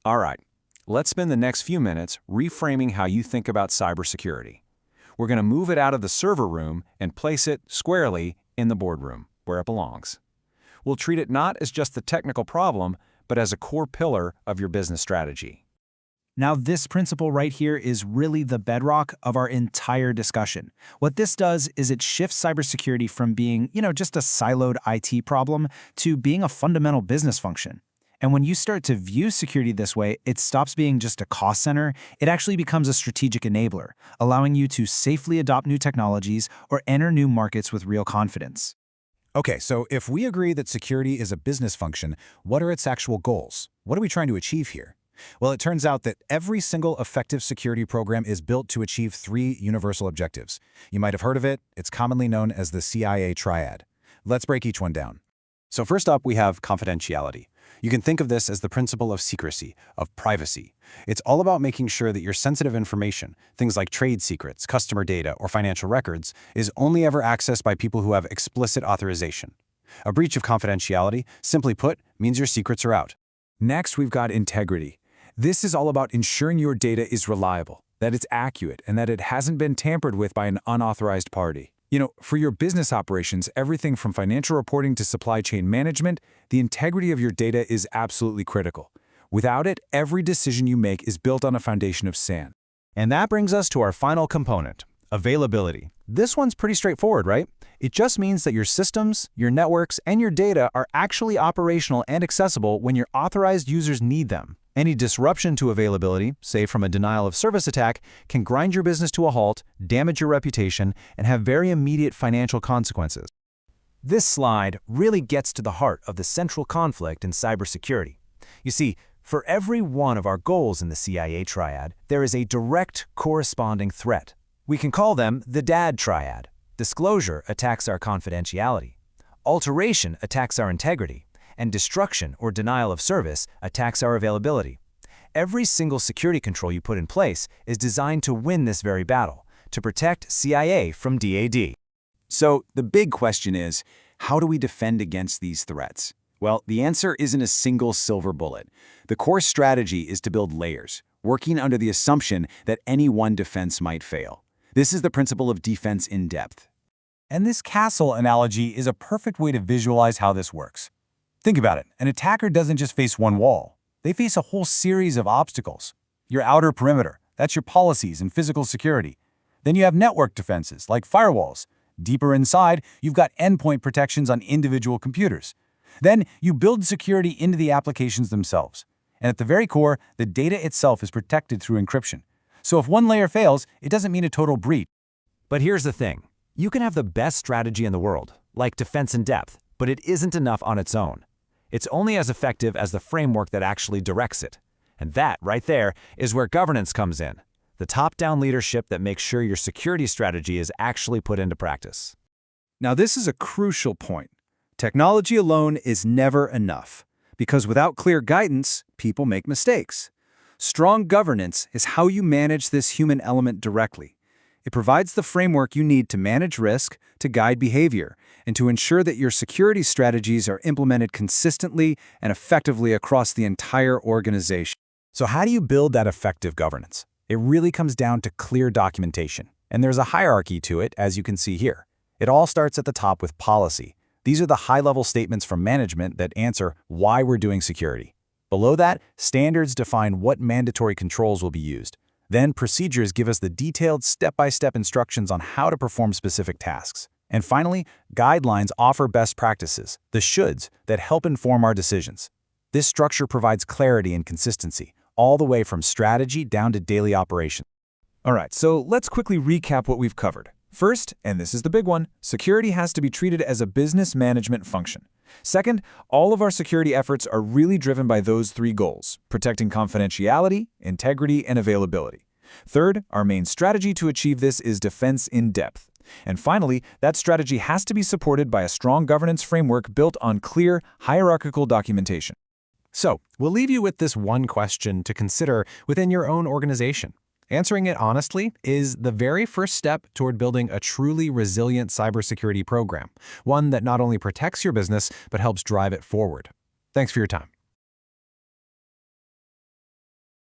All right, let's spend the next few minutes reframing how you think about cybersecurity. We're going to move it out of the server room and place it squarely in the boardroom, where it belongs. We'll treat it not as just the technical problem, but as a core pillar of your business strategy. Now, this principle right here is really the bedrock of our entire discussion. What this does is it shifts cybersecurity from being, just a siloed IT problem to being a fundamental business function. And when you start to view security this way, it stops being just a cost center. It actually becomes a strategic enabler, allowing you to safely adopt new technologies or enter new markets with real confidence. Okay, so if we agree that security is a business function, what are its actual goals? What are we trying to achieve here? Well, it turns out that every single effective security program is built to achieve 3 universal objectives. You might have heard of it. It's commonly known as the CIA Triad. Let's break each one down. So first up, we have confidentiality. You can think of this as the principle of secrecy, of privacy. It's all about making sure that your sensitive information, things like trade secrets, customer data, or financial records, is only ever accessed by people who have explicit authorization. A breach of confidentiality, simply put, means your secrets are out. Next, we've got integrity. This is all about ensuring your data is reliable, that it's accurate, and that it hasn't been tampered with by an unauthorized party. For your business operations, everything from financial reporting to supply chain management, the integrity of your data is absolutely critical. Without it, every decision you make is built on a foundation of sand. And that brings us to our final component, availability. This one's pretty straightforward, right? It just means that your systems, your networks, and your data are actually operational and accessible when your authorized users need them. Any disruption to availability, say from a denial of service attack, can grind your business to a halt, damage your reputation, and have very immediate financial consequences. This slide really gets to the heart of the central conflict in cybersecurity. You see, for every one of our goals in the CIA Triad, there is a direct corresponding threat. We can call them the DAD Triad. Disclosure attacks our confidentiality. Alteration attacks our integrity. And destruction or denial of service attacks our availability. Every single security control you put in place is designed to win this very battle, to protect CIA from DAD. So the big question is, how do we defend against these threats? Well, the answer isn't a single silver bullet. The core strategy is to build layers, working under the assumption that any one defense might fail. This is the principle of defense in depth. And this castle analogy is a perfect way to visualize how this works. Think about it. An attacker doesn't just face one wall. They face a whole series of obstacles. Your outer perimeter, that's your policies and physical security. Then you have network defenses, like firewalls. Deeper inside, you've got endpoint protections on individual computers. Then you build security into the applications themselves. And at the very core, the data itself is protected through encryption. So if one layer fails, it doesn't mean a total breach. But here's the thing. You can have the best strategy in the world, like defense in depth, but it isn't enough on its own. It's only as effective as the framework that actually directs it. And that, right there, is where governance comes in. The top-down leadership that makes sure your security strategy is actually put into practice. Now, this is a crucial point. Technology alone is never enough, because without clear guidance, people make mistakes. Strong governance is how you manage this human element directly. It provides the framework you need to manage risk, to guide behavior, and to ensure that your security strategies are implemented consistently and effectively across the entire organization. So how do you build that effective governance? It really comes down to clear documentation. And there's a hierarchy to it, as you can see here. It all starts at the top with policy. These are the high-level statements from management that answer why we're doing security. Below that, standards define what mandatory controls will be used. Then procedures give us the detailed step-by-step instructions on how to perform specific tasks. And finally, guidelines offer best practices, the shoulds, that help inform our decisions. This structure provides clarity and consistency, all the way from strategy down to daily operations. All right, so let's quickly recap what we've covered. First, and this is the big one, security has to be treated as a business management function. Second, all of our security efforts are really driven by those 3 goals: protecting confidentiality, integrity, and availability. Third, our main strategy to achieve this is defense in depth. And finally, that strategy has to be supported by a strong governance framework built on clear, hierarchical documentation. So, we'll leave you with this one question to consider within your own organization. Answering it honestly is the very first step toward building a truly resilient cybersecurity program, one that not only protects your business, but helps drive it forward. Thanks for your time.